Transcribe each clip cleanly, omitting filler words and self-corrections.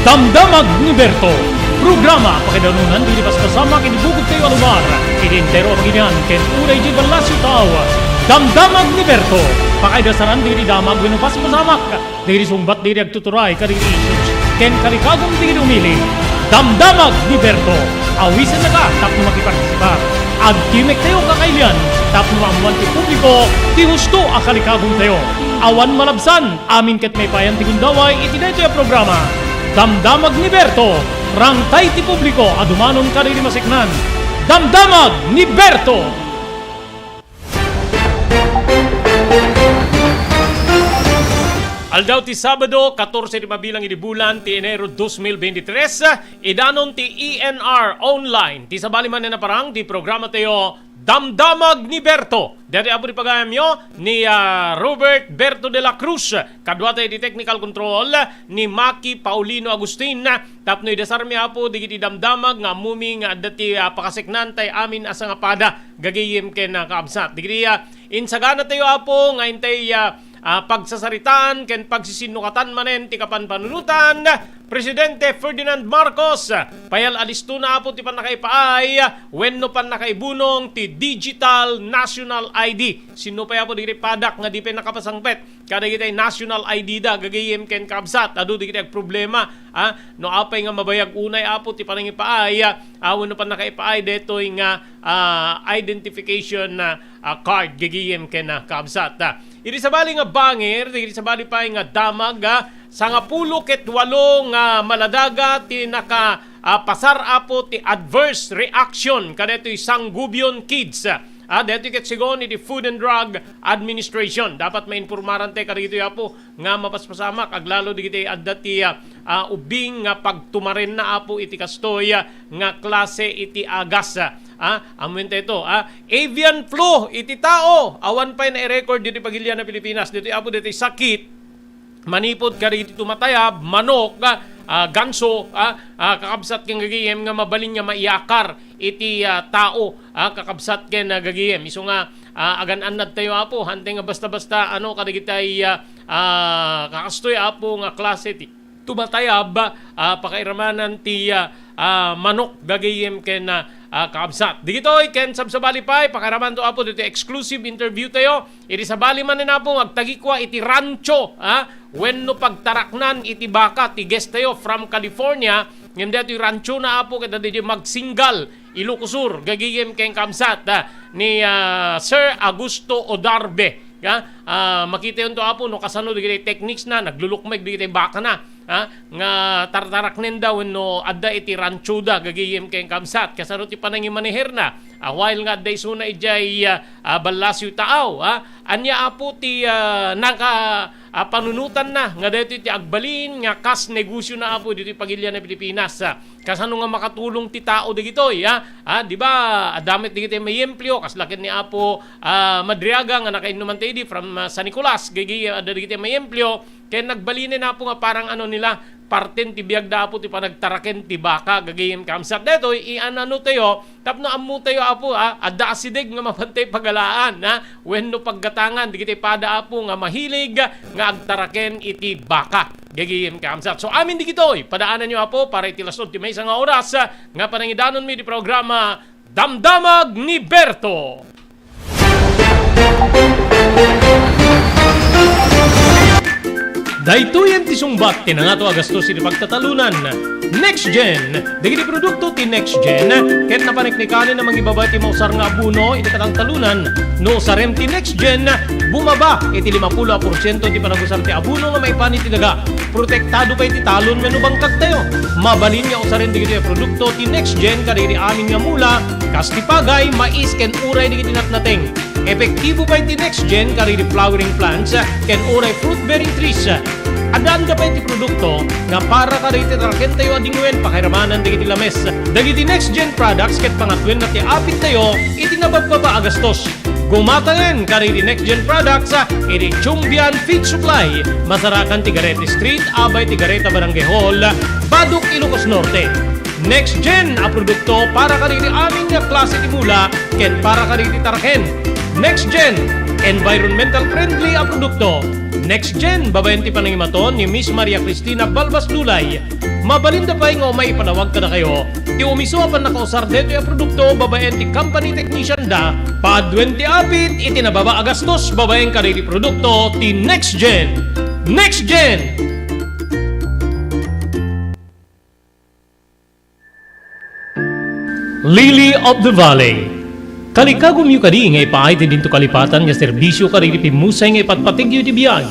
Damdamag ni Berto. Programa pakidanunan di pas kasama kinibugod kayo alumar. Idintero ang ginyan ken unay di balasyo tao. Damdamag ni Berto. Pakaidasaran di damag winupas masamak. Diri sumbat diri agtuturay kadiri issues. Ken kalikagong di umili. Damdamag ni Berto. Awisan na ka tapno makipartisipar. Agkimek tayo kakailan. Tapno amuan ti publiko. Ti husto akalikagong tayo. Awan malabsan. Amin ket may payan ti gundaway. Itinay tayo programa. Damdamag ni Berto. Rangtay ti publiko. Adumanon kariri masiknan. Damdamag ni Berto. Aldaw ti Sabado, 14 mabilang bulan ti Enero 2023, idanon ti ENR online. Ti sabali man na parang ti programa tayo Damdamag ni Berto. Dari abo ni pagayam yo ni Robert Berto de la Cruz. Kadwa tayo di technical control ni Maki Paulino Agustin. Tapno idasarmi apo di damdamag nga muming dati pakasiknan tay amin asa nga pada gagayim ken kaabsat. Digiti insagana tayo apo nga intay pagsasaritaan ken pagsisinukatan manen ti kapanpanunutan Presidente Ferdinand Marcos. Payal alisto na po ti panakaipaay wenno pan nakaibunong ti Digital National ID. Sino pa po di padak nga di pa nakapasangpet kada kitay national ID da gagayem ken kabsat adu di kitay problema no apay nga mabayag unay apo ti panangipaay wenno pan nakaipaay detoy nga identification card gagayem ken kabsat. Iti sabali nga bangir, iti sabali pa nga damag, sa nga 18 nga maladaga ti naka pasar apo ti adverse reaction kadetoy Sangguniang Kids. Dito ket sigon iti Food and Drug Administration. Dapat mainformaran te kadito apo nga mapaspasamak aglalo digiti adda ti ubing nga pagtumaren na apo iti kastoy nga klase iti agas. Amun ito, avian flu, iti tao, awan pa na i-record dito pagilya na Pilipinas, dito apo dito sakit, manipod ka rin tumatayab, manok, ganso, kakabsat kang gagiyem nga mabalin nga maiyakar, iti tao, kakabsat kang gagiyem. Iso nga, agan-anad tayo apo, hanteng nga basta-basta, kadigitay kakastoy apo nga klase ti tumatayab, pakairamanan ti manok gagayem ken kaabsat. Digitoy ken sabsabali pay pakaraman to apo dito exclusive interview tayo. Iti sabali man na po agtagikwa iti rancho wenno pagtaraknan iti baka ti guest tayo from California. Ngem dito rancho na apo kada di magsingal Ilocosur gagayem ken kaabsat ni Sir Augusto Odarbe. Makita yun to apo no kasano digiti techniques na naglulukmeg digiti baka na nga tartarak nenda wenno adda iti rancho da gagayem ken kamsat kasano ti panangi maniher na while nga adda isuna ijay balasyo taaw anya apo ti naka panunutan na nga dito ti agbalin nga kas negosyo na apo dito pagilya na Pilipinas kasano nga makatulong ti tao digitoy di ba adamit digiti may empleo kaslaken ni apo Madriaga nga nakainuman tayo from San Nicolas gagay adda digiti may empleo kaya nagbalinin na po nga parang nila, parten ti biyag da po ti panagtaraken ti baka, gagayim kamsat. Deto, i-anano tayo, tapno amu tayo apo, adda asidig nga mapantay pagalaan, wenno paggatangan, di kita pada apo nga mahilig, nga agtaraken iti baka, gagayim kamsat. So amin di kitoy, padaanan nyo apo, para itilasod ti may isang oras, nga panangidanon mi di programa, Damdamag ni Berto. Daytoyen ti sungbat tinangato agastos iti pagtatalunan. Next Gen, digiti produkto ti Next Gen, ket napaniknikanin na mangibabay ti mausar nga abuno iti katang talunan. No sarem ti Next Gen, bumaba iti 50% ti panagusar ti abuno nga maipani ti daga. Protektado pa iti talon wenno bangkag tayo. Mabalin nga usaren digiti produkto ti Next Gen kadiri amin nga mula, kas ti pagay, mais ken uray digiti natnateng. Epektibo pa iti Next Gen kadiri flowering plants ken uray fruit bearing trees. Adaan ka pa iti produkto nga para ka rito taraken tayo adingwen pakiramanan digiti lames. Dagiti Next Gen products ket pangatwen na ti apit tayo iti nabababa agastos. Gumatayen ka riti Next Gen products iti Chumbian Feed Supply. Masarakan ti Garete Street, abay ti Gareta Barangay Hall, Baduk, Ilocos Norte. Next Gen a produkto para ka riti aming nga klase ti mula ken para ka riti taraken. Next Gen, environmental friendly a produkto. Next Gen, babayan ti panangimaton ni Miss Maria Cristina Balbas Lulay. Mabalinda pa nga may ipanawag ka na kayo, ti umiso pa nakausar dito yung produkto, babayan ti company technician da, pa 20 apit, iti nababa agastos, babayan ka rin ti produkto, ti Next Gen. Next Gen! Lily of the Valley. Kalikagum yu kadi nga ipaay ti dinto kalipatan nga serbisyo kadi ti pimusay nga ipatpatigyo ti biyag.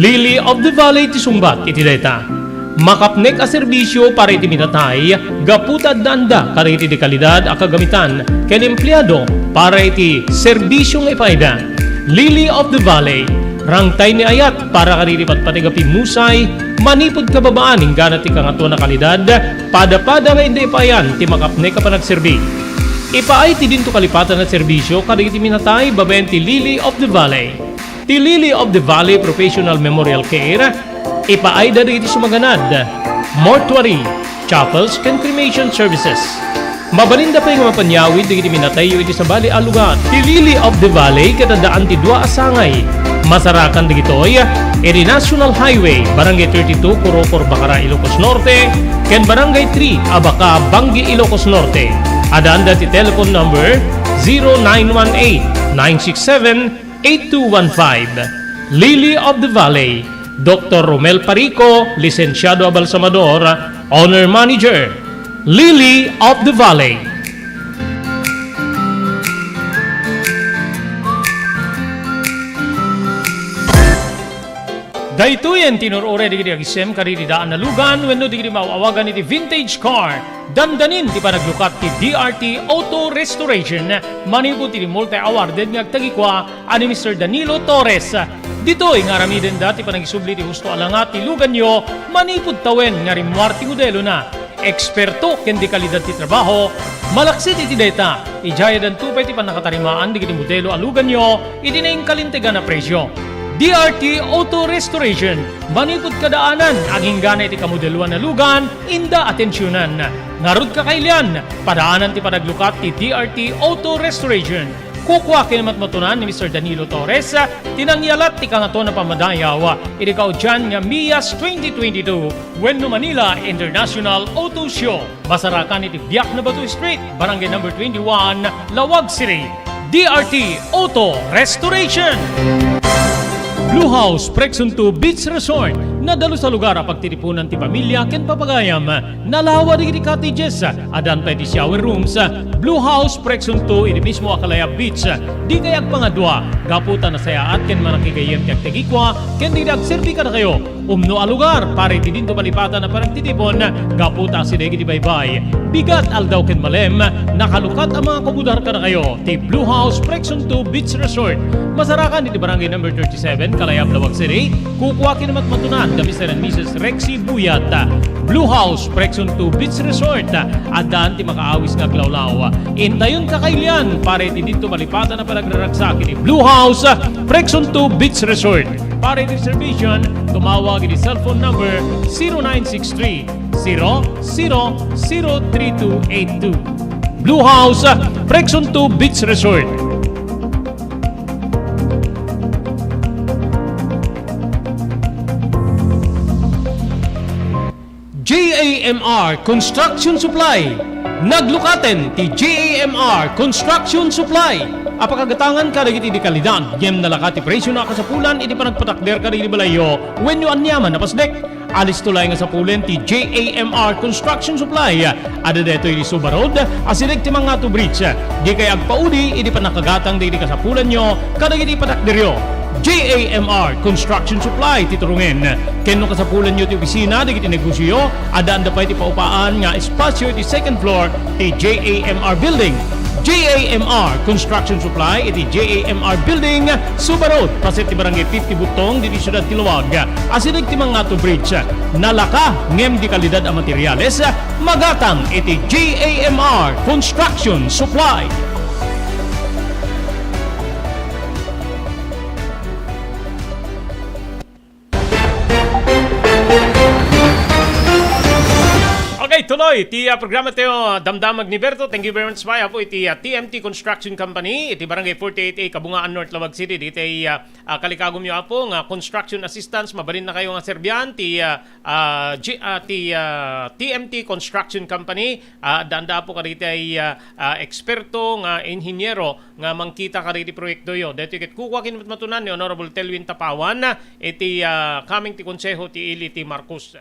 Lily of the Valley ti sumbat iti data. Makapnek a serbisyo para iti minatay, gaputad danda kadi iti dekalidad a kagamitan ken empleyado para iti serbisyo nga ipayda. Lily of the Valley. Rangtay ni ayat para kadi iti patpatiga pimusay, manipod kababaan hingga ti kangato na kalidad, pada-pada nga hindi ipayan ti makapnek a panagserbi. Ipaay ti dinto kalipatan na serbisyo kadi iti minatay babaen ti Lily of the Valley. Ti Lily of the Valley Professional Memorial Care, ipaay dari iti sumaganad, mortuary, chapels, and cremation services. Mabalinda pa yung mapanyawid di iti minatay iti sa bali alugan. Ti Lily of the Valley katadaan ti dua asangay. Masarakan di gitoy, iti National Highway, Barangay 32, Kurokor, Bacara, Ilocos Norte, ken Barangay 3, Abaca, Bangi, Ilocos Norte. Adanda ti telephone number 0918-967-8215. Lily of the Valley, Dr. Romel Parico, Lisensyado Abalsamador, Owner Manager, Lily of the Valley. Daytoyen tinurure di agisem kari daan na lugan wenno di mawawagan iti vintage car. Dandanin ti panaglukat ti DRT Auto Restoration. Manipod ti multi-awarded nga agtagikwa ani Mr. Danilo Torres. Ditoy nga ramiden dati panagisubli ti husto alangat ti lugan nyo, manipod tawen nga rimwar ti modelo na. Eksperto ken di kalidad ti trabaho, malaksit iti data. Ijaya dan tupay ti panakatarimaan di modelo alugan nyo, iti na kalintegan na presyo. DRT Auto Restoration, manipod kadaanan, aging gana iti kamodeluan na lugan, inda atensyonan. Narud kakailian, padaanan ti panaglukat ti DRT Auto Restoration. Kukwa kinamatmatunan ni Mr. Danilo Torres, tinangyalat ti kangato na pamadayaw, iti kaudyan nga MIAS 2022, Wenno Manila International Auto Show. Masarakan iti Biak na Batu Street, Barangay number 21, Lawag City. DRT Auto Restoration. Blue House Prexon 2 Beach Resort, nadalo sa lugar a pagtitipunan ti pamilya ken papagayam. Nalawa di cottages, adan pa ti shower rooms. Blue House Prexon 2 iti mismo Akalaya Beach. Di kayag pangadwa, gaputan na sayaat ken manakigayem ti agtegikwa ken di agserbi ka na kayo. Umno a lugar para iti dinto palipatan na paragtitipon, gaputa si degi di baybay. Bigat aldaw ken malem, nakalukat ang mga komudar ka na kayo. Ti Blue House Prexon 2 Beach Resort. Masarakan iti barangay number 37, Kalayab, Lawag City. Kukuha kinamatmatunan kami Mr. and Mrs. Rexy Buyat. Blue House Prexon 2 Beach Resort. Adaan ti makaawis nga glawlaw. Intayon kakailian para iti dito malipatan na panagraragsak iti Blue House Prexon 2 Beach Resort. Para iti reservation, tumawag iti cellphone number 0963 003282. Blue House Prexon 2 Beach Resort. JAMR Construction Supply. Naglukaten ti JAMR Construction Supply. Apakagatangan ka iti di kalidad, yem nalakat ti presyo na kasapulan, iti panagpatakder ka iti balayo, when yu anyaman na pasdek. Alis tulay nga sa pulen ti JAMR Construction Supply. Ada deto iti Suba Road, asilig ti mga bridge. Di kay agpaudi, iti panakagatang di kasapulan nyo, kada iti patakderyo. JAMR Construction Supply titurungen. Kenno kasapulan nyo ti opisina di kiti negosyo, adaan da pa iti paupaan nga espasyo iti second floor ti JAMR Building. JAMR Construction Supply iti JAMR Building, Suba Road, paset ti barangay 50 Butong di Siyudad Tiluwag. Asinig ti mga bridge. Nalaka ngem di kalidad a materyales, magatang iti JAMR Construction Supply. Okay, tuloy, iti programa tayo Damdamag ni Berto. Thank you very much, Maya po. Iti TMT Construction Company, iti Barangay 48A, Kabungaan North, Lawag City. Iti kalikagom nyo po, nga construction assistance, mabalin na kayo nga Serbian, TMT Construction Company. Danda po ka rito ay eksperto nga inhinyero nga mangkita ka rito proyekto yo. Dito ikit kukuha kinumit matunan ni Honorable Telwin Tapawan, iti kaming ti konseho ti Ili ti Marcos.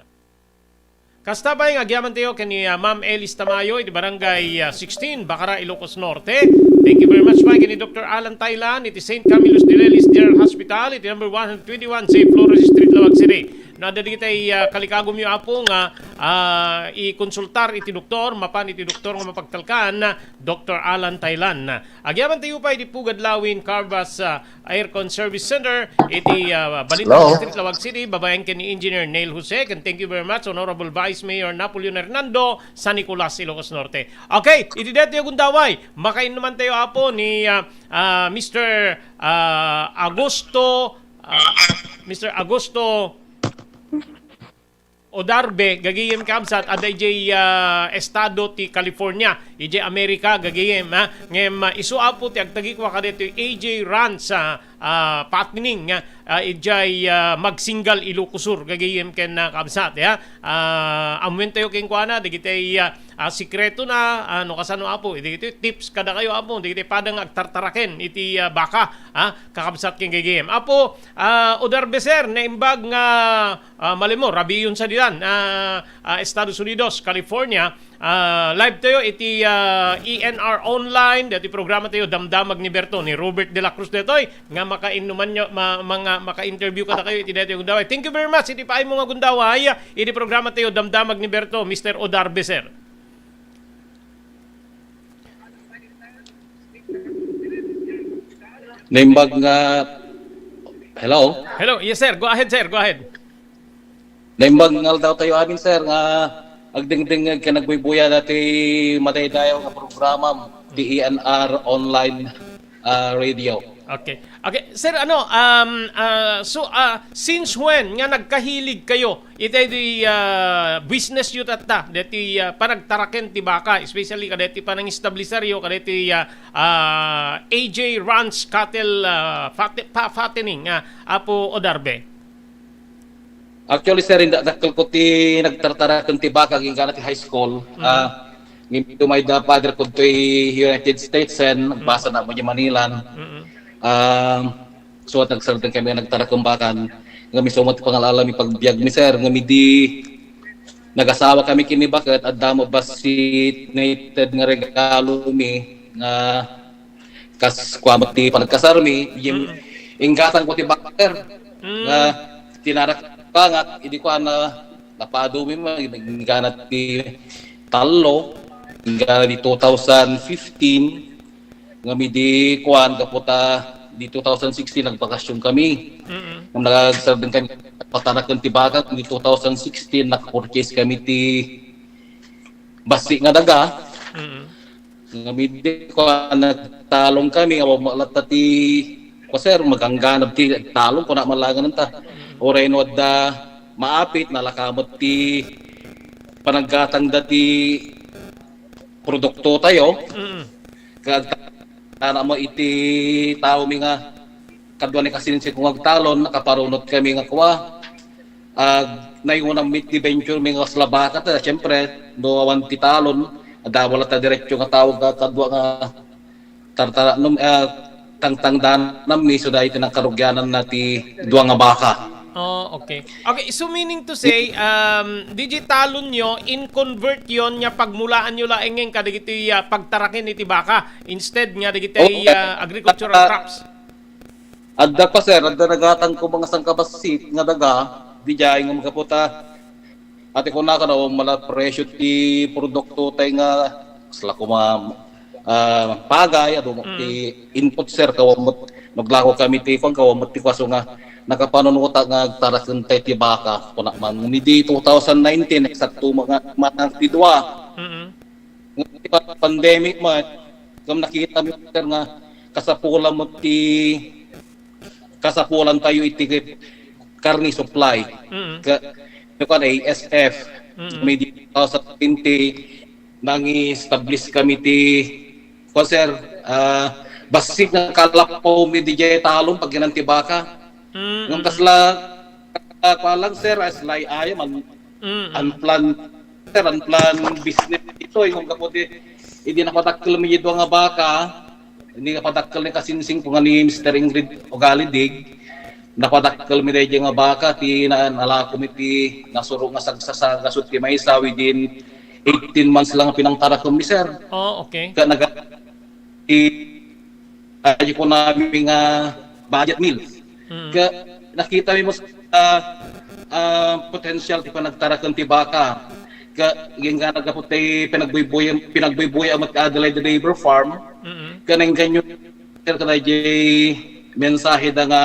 Kastabay nga agyaman tayo kani Ma'am Elis Tamayo iti Barangay 16 Bacara, Ilocos Norte. Thank you very much pa kani Dr. Alan Taylan iti St. Camillus de Lelis General Hospital iti number 121 St. Flores Street, Lawag City. Nadali tay kalikagom yu apo nga i-konsultar iti doktor, mapan iti doktor nga mapagtalkan Dr. Alan Taylan. Agyaman tayo pa iti Pugad Lawin Carvas Aircon Service Center iti Balintawak Street, Lawag City. Babayan kani Engineer Neil Jose. And thank you very much Honorable Vice Mayor Napoleon Hernando San Nicolas, Ilocos Norte. Okay, iti dito yung gundaway. Makain naman tayo apo ni Mr. Agosto Odarbe gagayem kamsat aday jay estado ti California ije Amerika gagayem ngem isu apo ti agtagi ko kadito AJ Ranch patning ijay magsingal Ilocosur gagayem ken kamsat ya amwen tayo ken kuana digitay sikreto na ano kasano apo digitay tips kada kayo apo digitay padang agtartaraken iti baka kakabsat ken gagayem apo Odarbe sir na imbag nga malimo rabi yun sa dilan Estados Unidos, California. Live tayo iti ENR online dati programa tayo Damdamag ni Berto ni Robert de la Cruz detoy nga makainuman nyo mga maka-interview ka na kayo iti dati gundaway. Thank you very much iti paay mo nga gundaway iti programa tayo Damdamag ni Berto Mr. Odarbe sir. Naimbag nga hello. Hello, yes sir. Go ahead sir, go ahead. Naimbag nga daw tayo amin sir nga agdingding ka nagbubuya dati matay dayo nga programa ti ENR online radio. Okay. Okay, sir since when nga nagkahilig kayo iti di business yu tatta dati panagtaraken ti baka especially kadeti panang establisaryo kadeti AJ Ranch Cattle fattening apo Odarbe. Actually sir dakkel ko ti nagtartaraken ti baka gikan ti high school. Ngimto may da father ko ti United States and basa na mo di Manila. So at nagsaldan kami nagtarakumbakan nga misumot pangalala mi pagbiag mi sir nga di nagasawa kami kini bakit at damo basit nated nga regalo mi nga kas kwamot ti panagkasar mi yung ingatan ko ti bakter nga tinarak pangat hindi ko na napadumi mo ingganat ti talo ingganat di 2015 nga di kuan kaputa di 2016 nagbakasyon kami. Nung nagagsardan kami patanak ng tibagat di 2016 nakapurchase kami ti basi nga daga. Nga di kuan nagtalong kami aw malata ti sir magangganab ti talong ko na malagan nta. Oray no da maapit nalakamot ti panaggatang dati produkto tayo. Ana mo iti tao mi nga kadwa ni kasinsin kung agtalon nakaparunot kami nga kuha nayunang meet the venture mi nga slabaka ta syempre do awan ti talon adawala ta diretso nga tawag kadwa nga tartara tangtang danam mi so dahil tinangkarugyanan na ti duwa nga baka. Oh, okay. Okay, so meaning to say, digitalon nyo, in-convert yon nya pagmulaan nyo laengeng kadigiti pagtarakin iti baka instead nga digiti agricultural crops. Adda pa sir, adda nagatan ko mga sangkabasit nga daga, di jay nga magaputa. Ate ko na ka na mala presyo ti produkto tay nga sala ko pagay ado ti input sir kawamot maglako kami ti kawamot ti kwaso nga nakapanunuta nga taraken tay ti baka kuna man ni di 2019 eksakto mga matang ti duwa. Pandemic man kung nakita mi sir nga kasapulan mo ti kasapulan tayo iti karni supply. Kan ASF may di 2020 nang-establish kami ti ko sir basig nga kalapaw mi DJ talon pag ginanti baka ngam kasla lang sir as lay ayo man unplanned business ito yung kaputi hindi napatakkel mi yidwa nga baka hindi napatakkel ni kasinsing po nga ni Mr. Ingrid Ogalidig napadakkel mi DJ nga baka ti nalako mi ti nasuro nga sagsasa gasud ti maysa within 18 months lang pinangtarakom mi sir. Oh, okay. Ka naga aji ko namin nga budget meals. Ka nakita mi mo potential ti panagtarakom ti baka. Ka ginga nagaputay pinagboy-boy ang Adelaide Labor Farm. Kanang ganyo sir kana mensahe da nga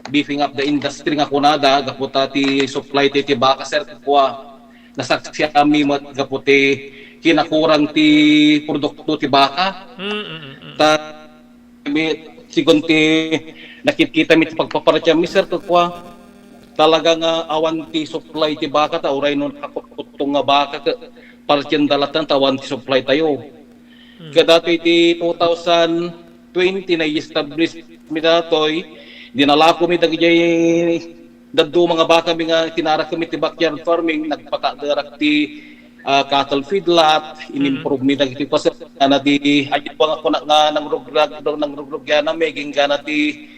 beefing up the industry nga kunada gaputa ti supply ti baka sir kuha nasaksi ami mat gaputi kinakurang ti produkto ti baka ta mi sigon ti nakikita mi ti pagpaparcha mi sir kuha talaga nga awan ti supply ti baka ta uray no nakaputong nga baka parchen dalatan tawan ti supply tayo kadati ti 2020 na i-establish mi datoy dinala ko mi dagiti daddo mga baka mi nga tinara kami ti backyard farming nagpakadarak ti cattle feedlot in-improve mi dagiti pasel na di ayit pa nga kuna nga nang rugrag yana may ginggana ti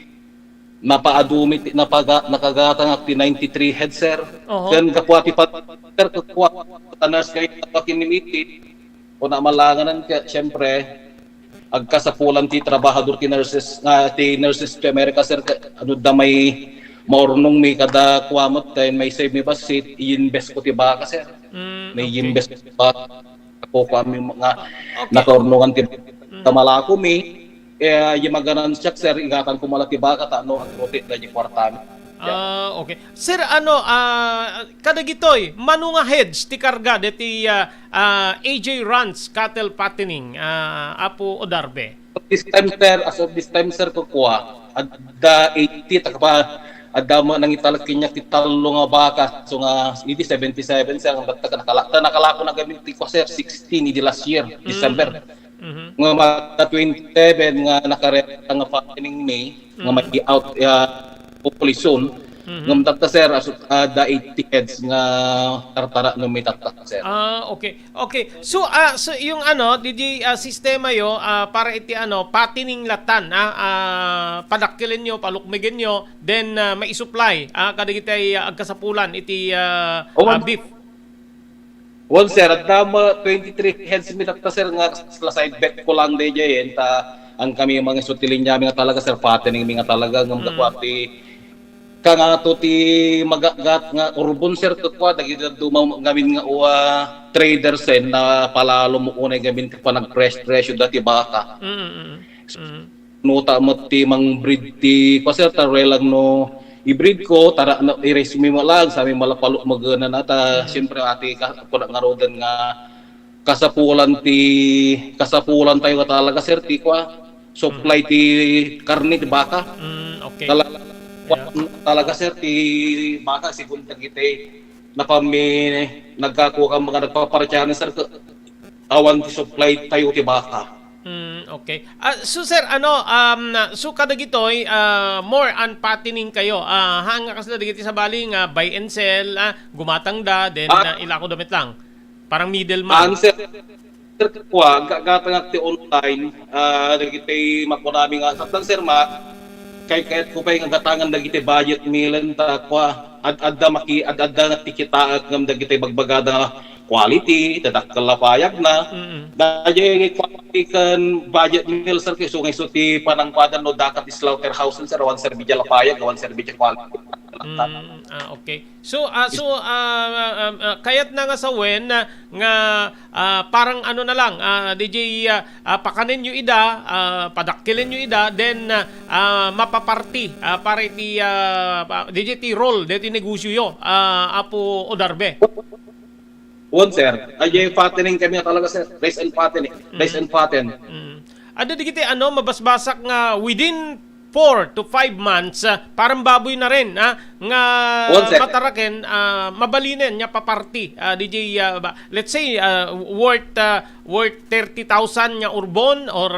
napaadumi nakagatang ti 93 head sir ken kapwa ti pater kapwa tanas kay pakinimiti o na malanganan ka syempre agkasapulan ti trabahador ti nurses ti America sir ano da may maurnong mi kada kuamot kay may save mi basit i-invest ko ti baka sir may invest pa ako kami mga nakaurnongan ti kamalako mi yung maganan siya sir ingatan ko malaki baka ta no ang rotate da di kwarta okay. Sir, kada gitoy, mano nga heads ti karga deti AJ Ranch Cattle Fattening, Apo Odarbe? This time sir ko kuha, adda 80 takpa, adda mo nang italak ti talo nga baka, so nga, hindi 77 sir, nakalako na gamit ti ko sir, 16 idi last year, December. Nga mga 27 nga nakareta nga fattening May, nga mag-out population ngam tatta sir da 80 heads nga tartara no may tatta sir. Okay. So yung sistema yo para iti patining latan padakkelin nyo palukmegen nyo then mai-supply kadigitay agkasapulan iti beef. Well sir, adama 23 heads mi tatta sir nga side bet ko lang DJ ta ang kami mga sutilin niya nga talaga sir fattening mi nga talaga ngam dakwati kanga to ti magagat nga urban sir kwa dagiti dumaw ngamin nga traders na palalo mo unay gamin ti panag-presyo dati baka. Nuta mo ti mang breed ti kwa sir tarelang no i-breed ko tara no i-resume mo lang sa mi malapalo magana nata syempre ati kuna nga rodan nga kasapulan tayo talaga sir ti kwa supply ti karne ti baka. Okay. Talaga sir ti baka sigun tagite na kami nagkakuha ka mga nagpaparchanan sir awan ti supply tayo ti baka. Okay. So sir so kada gitoy more on fattening kayo. Hanga kasla dagiti sa baling buy and sell, gumatang da then ilako damit lang. Parang middleman. Sir kuha gatang ti online dagiti makunami nga satang sir kay ko pa yung gatangan dagiti budget milan ta kwa adda na tikita ngam dagiti bagbagada quality tadakkal la payag na dayeng quality kan budget mil sir kay so ti panangpadan no dakat slaughterhouse sir wan sir bijala payag wan sir bijala quality. Okay. So kayat na nga sa wen nga parang na lang DJ pakanin nyo ida padakkilin nyo ida then mapaparti para iti DJ ti roll deti negosyo yo Apo Odarbe. Sir ay fattening kami talaga sir raise and fatten. Ada digiti mabasbasak nga within 4 to 5 months parang baboy na rin nga One second. mataraken mabalinen nya paparti DJ let's say worth 30,000 nya urbon or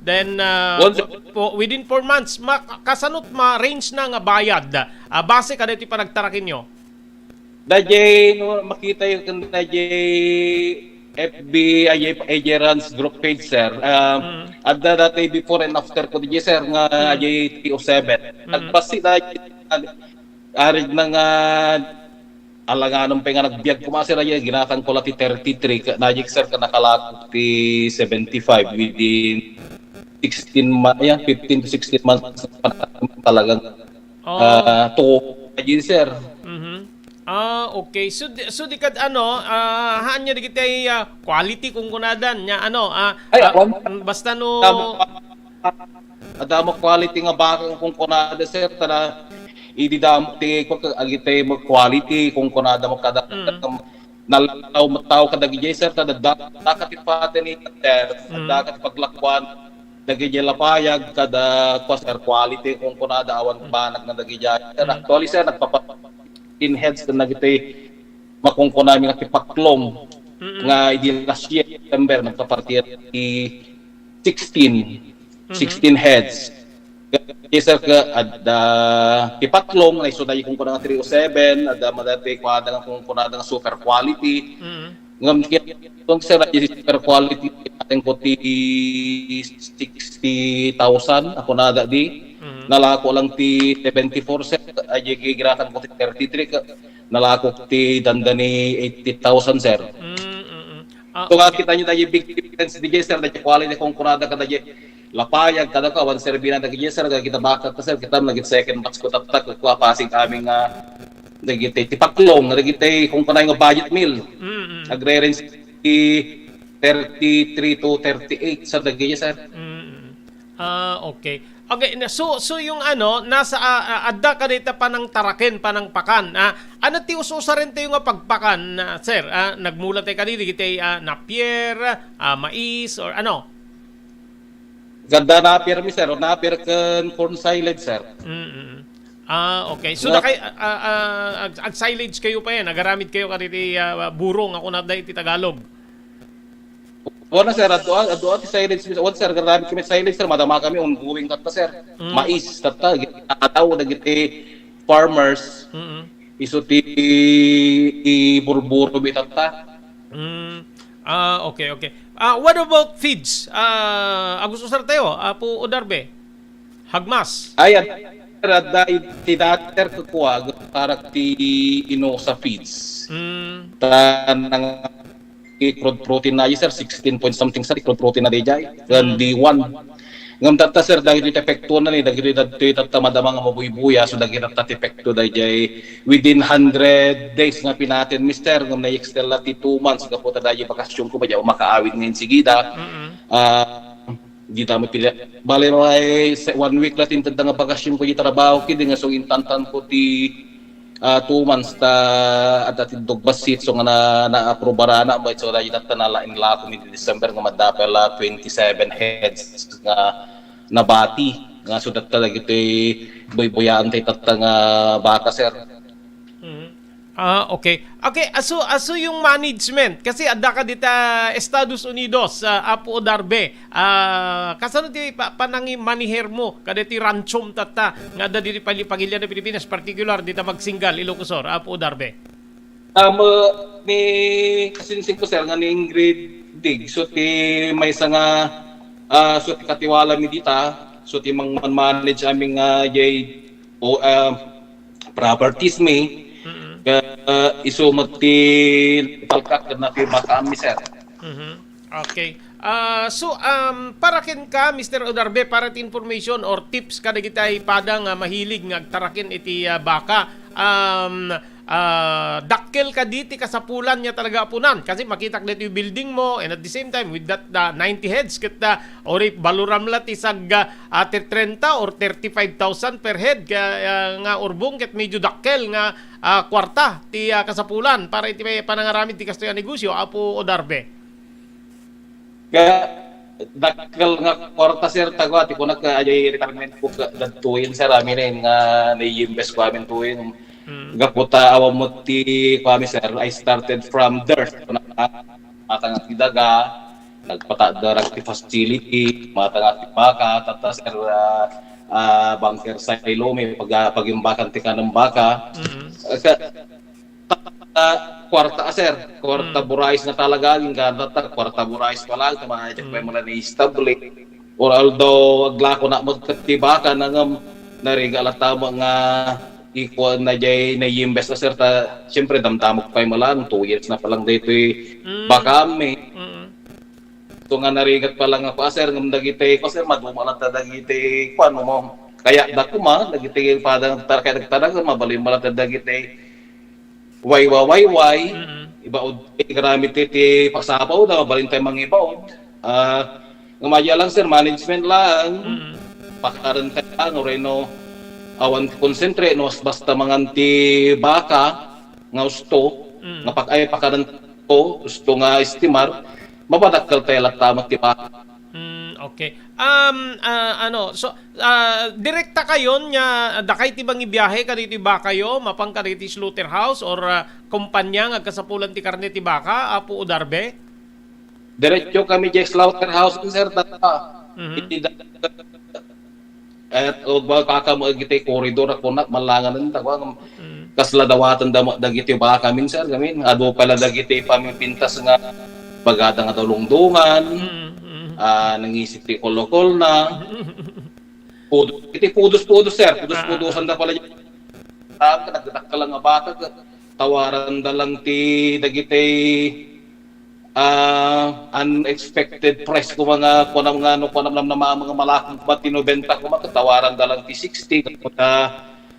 then within 4 months kasanot ma-range na nga bayad base kada iti panagtarakin nyo. Dajay, no, makita yung dajay FB, AJ Runs group page, sir. At dati before and after ko, DJ, sir, nga AJ 307. Nagpasi na, arig na nga, alanganong pa nga nagbiag ko, sir, ginatang ko lati 33, najik, sir, ka nakalakot ti 75 within 16 months, 15 to 16 months talagang to, AJ, sir. Okay. So di kad haan niya di kitay quality kung kunadan nya basta no adamo quality nga baka kung kunada, sir, tada ididamo ti ko agitay mo quality kung kunada mo kada nalaw mataw kada gijay, sir, tada dakat ipate ni sir dakat paglakwan dagijay lapayag kada sir quality kung kunada awan banag na dagijay, sir. Actually, sir, in heads na nagitay makungko namin nga tipaklong nga idi last year September nagpapartiya ti 16 heads. Isa ka adda tipaklong na isuday kung kunang 307 adda madati ko ada kung kunada nga super quality. Ngam kung sir super quality ating ko ti 60,000 ako nada di. Nalako lang ti 74, sir, ay gigirakan ko ti 33, nalako ti dandani 80,000, sir. So kita nyo tayo big difference DJ, sir, na quality kung kunada ka tayo lapayag, kada ka, one servina na DJ, sir, kita bakat ka, sir, kita nagit second match ko taptak, kuha pasing aming nagitay tipaklong, nagitay kung kunay nga budget meal, nagre-range ti 33 to 38 sa DJ, sir. Okay. Okay, so yung nasa adda ka dito pa ng taraken, pa ng pakan. Ano ti ususa rin tayo nga pagpakan, sir? Nagmula tayo kanina, kitay napier, mais, or ano? Ganda napier mi, sir. Napier kan corn silage, sir. Okay. So ag silage kayo pa yan. Nagaramid kayo kanina burong, ako na dahil ti Tagalog. Wala, sir, aduan ti silage. Wala, sir, garami kami silage, sir. Madama kami ongoing kat pa, sir. Mais tata ataw dagiti farmers. Iso ti burburo bitata. Okay. What about feeds? Gusto sir tayo, po Odarbe. Hagmas. Ay, ada ti dater kukuha tarak ti sa feeds. Tanang crude protein na sir 16 point something sa crude protein na dijay dan D1 ngam tata, sir, dahil ito epekto na ni dahil ito tamadama nga mabuy-buya so dahil ito epekto dijay within 100 days nga pinatin, mister, ngam na-extend na 2 months kapo ta dahil bakasyon ko ba dyan makaawit ngayon sigida di tamo pila bale may 1 week latin tanda nga bakasyon ko di trabaho kidi nga so intantan ko ti 2 months ta at dogba seat so nga na-aprobara na ba so dahil na in la ko ni December nga madapela 27 heads nga nabati nga so talaga ito boy-boyaan tayo nga baka, sir. Okay. Aso yung management kasi adda ka dita Estados Unidos Apo Odarbe. Kasano ti panangi maniher mo kada ti ranchom tata nga adda diti pagilya na Pilipinas particular dita Magsingal Ilocosur Apo Odarbe. Ni kasinsing ko, sir, nga ni Ingrid Dig so ti may nga so ti katiwala mi dita so ti manage aming properties mi. Iso magti palkat na firma kami, sir. Okay. So para ken ka Mr. Odarbe para ti information or tips kada kitay padang mahilig nga agtaraken iti baka dakkel ka diti kasapulan niya talaga apunan kasi makita dito yung building mo and at the same time with that 90 heads kita ori baluram lat isag 30 or 35,000 per head nga urbong ket medyo dakkel nga kwarta ti kasapulan para iti panangaramid ti kastoy negosyo Apo Odarbe. Kaya dakkel nga kwarta sir tagwa ti kunak ajay retirement ko tuwin sir amin nga nai-invest ko amin tuwin gaputa awa mo ti kami sir I started from dirt matang ti daga nagpatadar ti facility matang ti baka tata sir bunker sa ilome pagimbakan ti kanang baka kwarta sir, kwarta burais na talaga yung ganda kwarta burais pa lang tumahay pa mo na ni-establish or although aglako na magkatiba ka nang narigala tama nga equal na jay na i-invest na sir ta siyempre damdamok pa mo lang 2 years na pa lang dito baka may so nga narigat pa lang ako sir ngam dagiti ko sir maduma lang ta dagiti kuan mo kaya dako ma dagiti padang tarkay nagtanag mabalin mo lang ta dagiti way ibaod karami ti pasapaw da balin tay mga ibaod ngamaya lang sir management lang pakaran tay ang reno awan concentrate no basta manganti baka nga gusto nga pag-ay pakaran ko gusto nga estimar mabadakkel tay latama ti baka. Okay. Direkta kayon nya dakay ti bang ibiyahe kaditi ba kayo mapang kaditi slaughterhouse or kumpanya nga kasapulan ti karne ti baka apo Udarbe? Diretso kami di slaughterhouse sir tata. At ba kaka mo giti corridor ako na malangan tawag kasla dawatan dagiti baka min sir gamin ado pala dagiti pamipintas nga bagada nga dalungdungan. Nangisip ti kolokol na pudos sir pudos-pudosan da pala nagdadak ka lang nga bata tawaran da lang ti dagiti unexpected price ko mga kunam nga no kunam na mga malakong ba tinobenta ko makatawaran da lang ti 60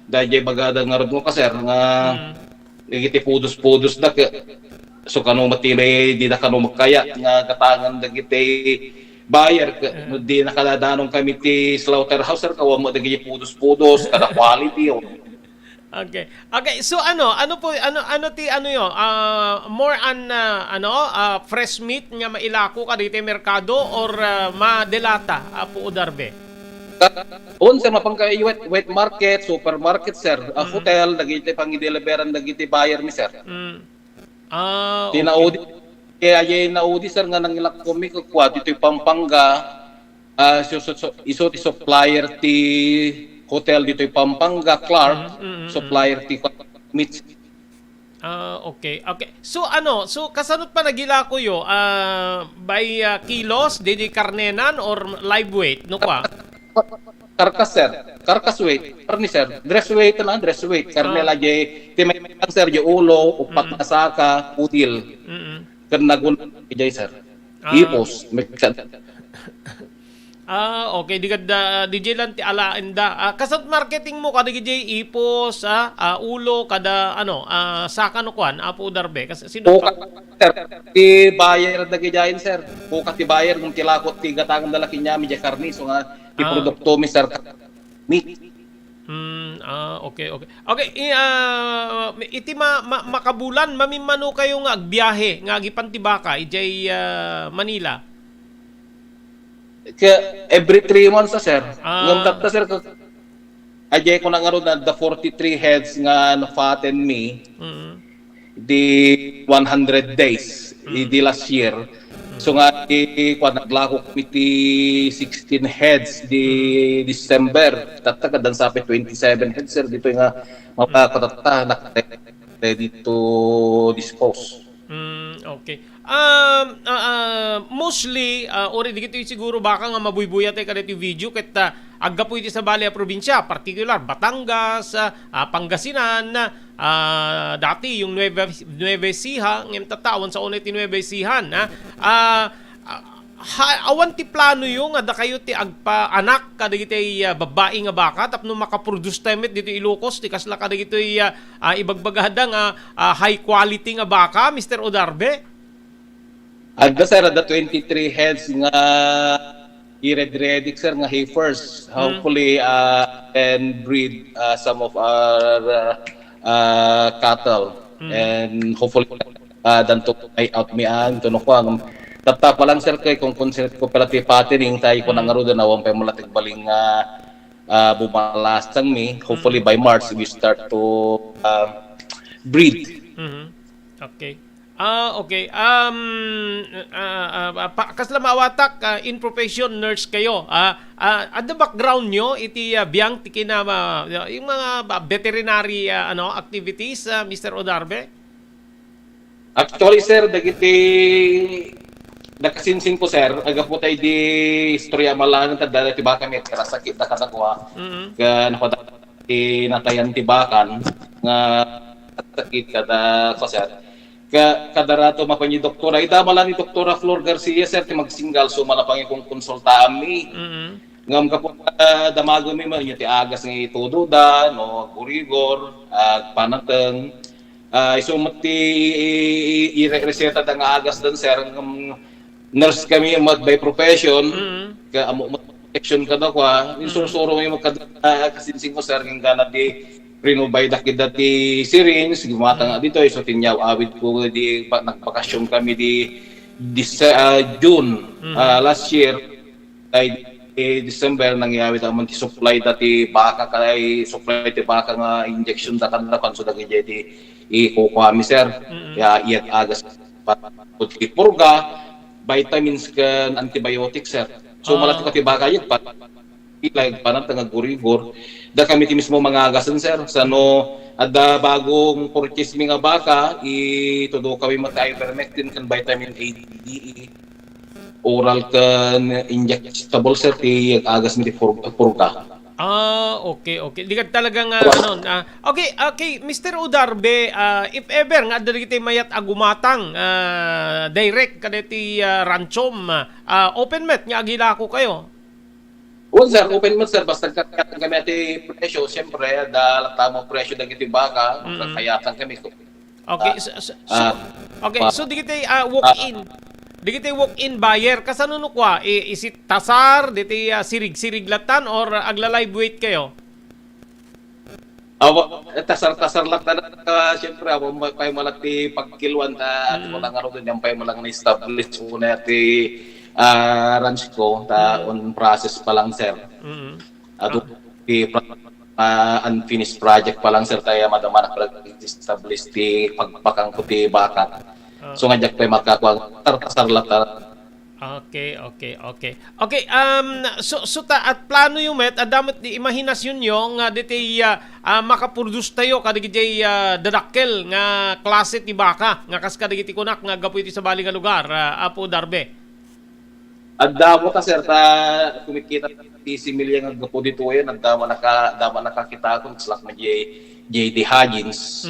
dayjay bagada nga rod mo ka sir nga dagiti pudos da so kano matili di na kano makaya nga katangan dagiti buyer di nakaladanong kami ti slaughterhouse sir kawa mo dagi pudos-pudos kada quality. Okay, so ano ti yo more on fresh meat nga mailako kaditi merkado or madelata apo Udarbe? Sir mapangka wet market, supermarket sir, hotel dagiti pangideliveran dagiti buyer mi sir. Okay. Tinaudi kaya ay naudi sir nga nangilak komi kukuha dito yung Pampanga iso ti supplier ti hotel dito yung Pampanga Clark supplier ti meat. Okay. So kasanot pa nagila ko yo by kilos didi karnenan or live weight no kwa? Karkas sir, karkas weight. Karni sir, dress weight na dress weight. Karne la jay timay sir jay ulo upat na saka udil. Kan nagun jay sir. Ipos okay di kada DJ lang ti alaenda kasat marketing mo kada DJ ipos ulo kada saka no kwan apo Udarbe kasi sino pa sir ti buyer dagijayin sir buka ti buyer kung tilakot ti gatangan dalaki nya mi karni so nga ti produkto mi sir meat. Okay. Iti makabulan mamimano kayo nga agbiyahe nga agipantibaka ijay Manila. Kaya every 3 months sir. Ngam tapta sir ajay ko na nga ron na the 43 heads nga na-fatten me the 100 days the last year. So nga naglako committee 16 heads di December tatagadan sa 27 heads sir dito nga mapakatata na ready to dispose. Okay. Mostly ori dito siguro baka nga mabuybuyat ay kadito video ket aggapoy ti sa bali a probinsya particular Batangas, Pangasinan, dati yung Nueva Ecija ngem tatawan sa unay ti Nueva Ecija awan ti plano yung da kayo ti agpa anak kadagiti babae nga baka tapno makaproduce temet dito Ilocos ti kasla kadagiti ibagbagada nga high quality nga baka Mr. Udarbe. Adda sir the 23 heads nga i-ready sir nga heifers hopefully and breed some of our cattle and hopefully danto ay out mi an tuno ko Tata pa lang sir kay kung concept ko pala ti patterning tayo ko nang aruda na wampay malatig baling bumalasang me. Hopefully by March we start to breed. Okay. Okay. Kasla mawatak in profession nurse kayo. At the background nyo iti biyang ti kinama yung mga veterinary activities, Mr. Odarbe? Actually sir, dagiti nakasinsin ko sir, aga po tayo di istorya malangan tadala tiba kami kaya sakit na katakwa. Kaya napadala ti natayan tibakan nga sakit kada ko sir. Kadarato mapanyi doktora, ita malan ni Doktora Flor Garcia sir ti magsingal so malapangi kong konsultaan mi. Ngam ka po damago mi man ti agas nga itududa no gurigor panateng iso mati i-reseta da nga agas dan sir ngam nurse kami by profession ka amo protection kada kwa insursuro may magkasinsing ko sir ng gana di renovay dakid dati syringe gumata nga dito iso tinyaw awid ko di nagbakasyon kami di June last year ay December nangyawid ang supply dati baka kay supply ti baka nga injection da kanila so dagi di ikukuha mi sir ya iyat agas pati purga vitamins kan antibiotics sir. So malati ka tibaka yun pa like panang tanga gurigor da kami ti mismo mga agasan sir sa no adda bagong purchase mi nga baka itudo kami mata ivermectin kan vitamin A, D, E oral kan injectable sir ti agas mi ti purga. Okay. Di ka talagang okay, Mr. Odarbe, if ever nga dali kita mayat agumatang direct kadeti ranchom open met nga agila ko kayo. Well sir, open met sir basta kakatan kami ati presyo, siyempre da tamo presyo dagiti baka, kayatan kami ko. Okay, so di kita walk in. Di kita walk-in buyer, kasano no kwa? Isit tasar, diti sirig-sirig latan, or agla-live weight kayo? Tasar-tasar lang na siyempre, pay malati pagkilwan at wala nga rin yung pay malang na-establish una ti ranch ko, on process pa lang sir. At unfinished project pa lang sir, tayo madama na-establish ti pagpakang ko ti baka. So nga jak pay makakuha tartasar latar. Okay. So at plano yung met adamot di imahinasyon nyo nga diti makaproduce tayo kadigiti dadakkel nga klase ti baka nga kas kadigiti kunak nga gapu iti sa bali nga lugar, Apo Darbe. Adda mo ta sir ta kumikita ti similya nga gapu dito yan dama nakakita ko slak na JD Huggins.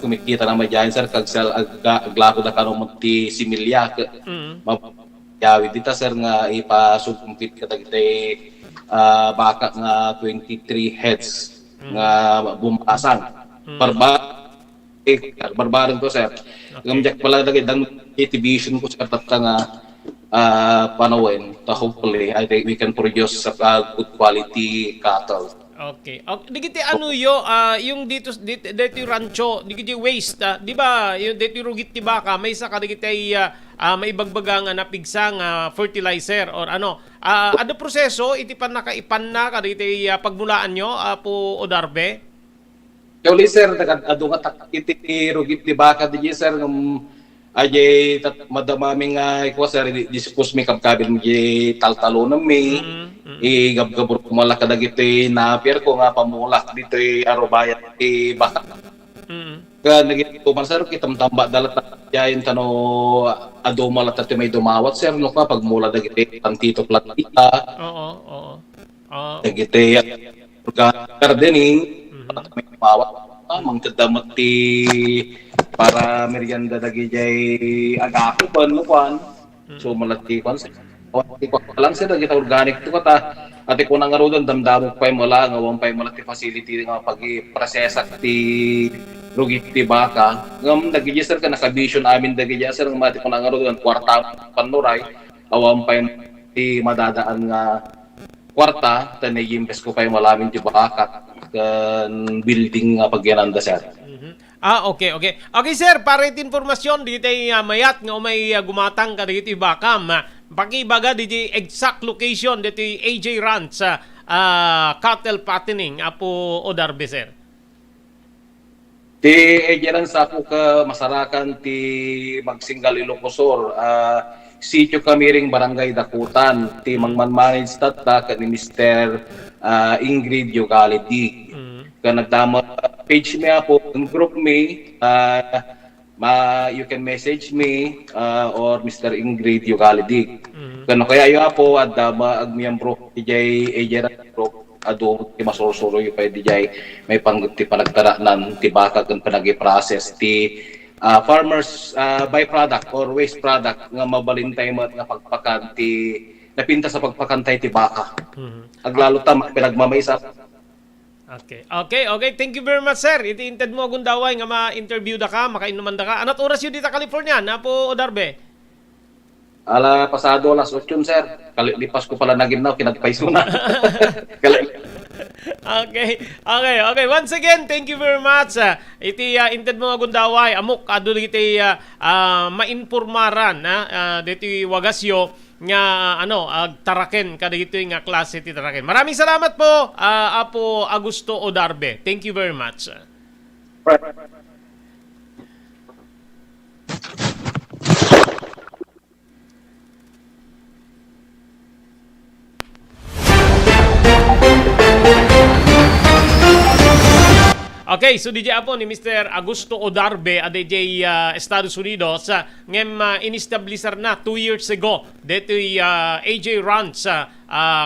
Kumikita naman dyan sir kag sel aglako da karon ti similya yawi dita sir nga ipasubkumpit ka dagiti baka nga 23 heads nga bumasan barbaran ko sir ngamjak pala dagiti dan division ko sir tatta nga panawin ta hopefully I think we can produce good quality cattle. Okay. Digiti ano yung dito rancho, digiti waste, di ba? Yung dito rugit ti baka, may isa ka digiti may bagbagang napigsang fertilizer or ano. Ano proseso iti pan nakaipan na ka digiti pagmulaan nyo, po Odarbe? Kaya sir, adu nga iti rugit ti baka digiti sir ajay madamaming iko sir dispose mi kabkabil mi taltalon mi gabgabor ko malaka dagiti napier ko nga pamulak dito arobaya ti baka ka nagito man sir kitam tamba dalat jayin tano ado malata ti may dumawat sir no ka pagmula dagiti tantito platita dagiti gardening may dumawat mangtadamot ti para merienda dagi jay agapo pan so malati kon lang sir dagiti organic to kata ati ko nang arudan damdamok pay mala nga wan pay malati facility nga pagi-prosesa ti rugit ti baka ngam dagi sir ka naka-vision amin dagi sir nga mati ko nang arudan kwarta panuray awan pay ti madadaan nga kwarta tanay imbes ko pay malamin ti baka kan building nga pagyananda sir. Okay, okay. Okay, sir, para iti informasyon, di tayo mayat nga may gumatang ka dito bakam. Pakibaga di exact location dito AJ Ranch sa cattle fattening apo Odarbe, sir. Ti ejeran sa ako ka masarakan ti Magsinggal Ilocosur. Sitio kami ring Barangay Dakutan. Ti mangmanmanage tatta ka ni Mr. Ingrid Yogalidi. Ka nagdama page me ako, group me, you can message me or Mr. Ingrid Yogalidi. Kano kaya yo po at dama agmiyembro ijay ejeran bro. Ado ti masurusuro yung pwede jay may ti panagtaranan ti baka kung panagi-process ti farmers byproduct or waste product nga mabalintay mo nga pagpakan ti napinta sa pagpakantay ti baka. Aglalo ta pinagmamaysa. Okay. Thank you very much, sir. Iti-inted mo akong daway nga ma-interview da ka, makainuman da ka. Anot oras yun dito California na po Odarbe? Pasado alas 8 sir. Lipas ko pala naginaw, kinagpaiso na. Okay. Once again, thank you very much. Iti inted mga gundaway, amok ado iti mainformaran dito wagasyo nga agtaraken kada ito nga klase ti taraken. Maraming salamat po Apo Augusto Odarbe. Thank you very much. Okay, so DJ Apo ni Mr. Augusto Odarbe a DJ Estados Unidos ngem inistablisar na 2 years ago dito AJ Ranch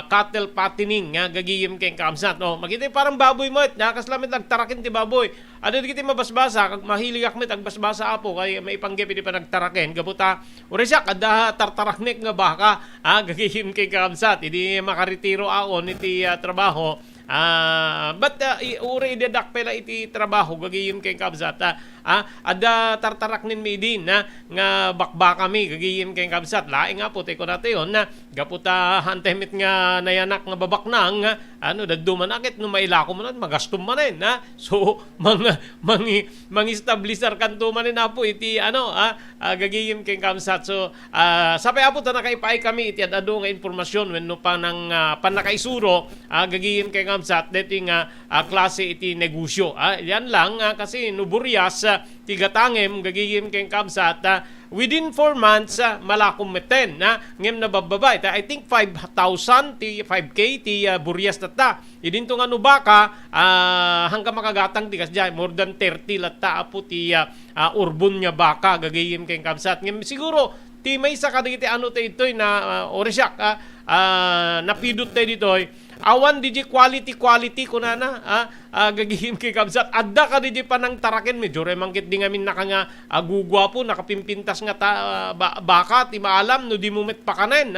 cattle fattening nga gagiyem kay kamsat. Makita parang baboy mo nakaslamit nagtaraken ti baboy. Ano dito mabasbasa kag mahilig akmet agbasbasa Apo kay may panggepi di pa nagtaraken gabuta oresya kada tartaraknek nga baka gagiyem kay kamsat. Idi makaretiro aon iti trabaho. But uri dedak pala iti trabaho gagiyim kay kabsat ada tartarak nin midin nga bakbaka mi gagiyim kay kabsat laing nga puti ko natin na gaputa hantemit nga nayanak nga babaknang daddo manakit no mailako mo magastom manen so mangistablisar kanto manen apo iti gagiyim kay kabsat so sapay apo ta nakaipay kami iti adado nga informasyon wenno pa nang panakaisuro gagiyim kay kabsat dito nga klase iti negosyo yan lang kasi nuburias tigatangem gagiyim kay kabsat within 4 months malakom meten ngem nabababa I think 5,000 ti 5k ti burias tata idinto nga nubaka hanggang makagatang ti kasjay more than 30 latta apo ti urbon nga baka gagiyim kay kabsat ngem siguro ti may sa kadagiti itoy na oresyak napidot tayo ditoy awan DJ quality kunana gagihim kay kabsat adda ka DJ panang taraken medyo remangkit di ngamin nakanga agugwapo nakapimpintas nga baka ti maalam no di mumet pakanen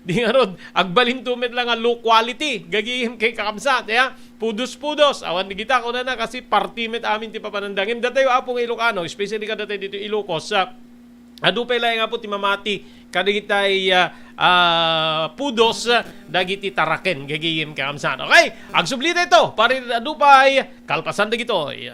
di nga rod agbalintumet lang nga low quality gagihim kay kabsat pudos awan di kita kunana kasi partimet amin ti papanandangim datayo apong Ilocano especially kada tayo dito Ilocos adupay lang nga po ti mamati kadigitay pudos dagiti taraken gagiyim kamsan. Okay, agsublita ito para adupay kalpasan dagitoy.